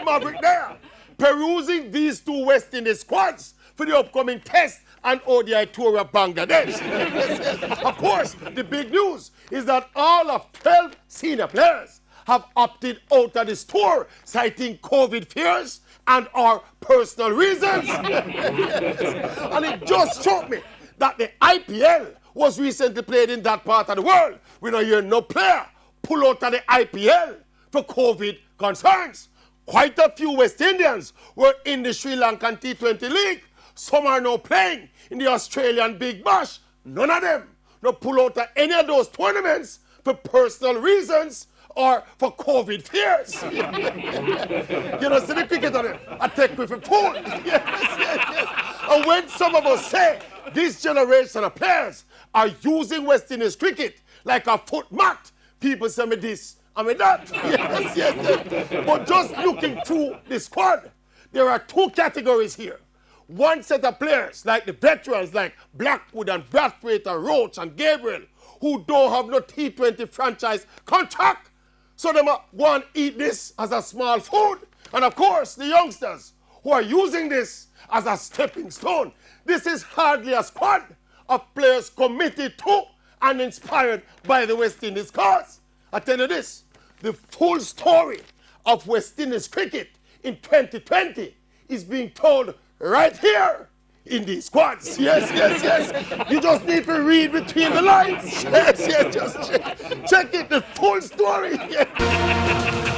Maverick there, perusing these two West Indies squads for the upcoming Test and ODI tour of Bangladesh. Of course, the big news is that all of 12 senior players have opted out of this tour, citing COVID fears and our personal reasons. And it just struck me that the IPL was recently played in that part of the world. We don't hear no player pull out of the IPL for COVID concerns. Quite a few West Indians were in the Sri Lankan T20 League. Some are now playing in the Australian Big Bash. None of them no pull out of any of those tournaments for personal reasons or for COVID fears. You know, see the cricket on it. I take with a fool. Yes. And when some of us say this generation of players are using West Indies cricket like a foot mat, people say me this and me that. Yes. But just looking through the squad, there are two categories here. One set of players, like the veterans like Blackwood and Brathwaite and Roach and Gabriel, who don't have no T20 franchise contract. So they might go and eat this as a small food. And of course, the youngsters who are using this as a stepping stone. This is hardly a squad of players committed to and inspired by the West Indies cause. I tell you this, the full story of West Indies cricket in 2020 is being told right here in these squads. Yes. You just need to read between the lines. Yes, just check it, the full story. Yes.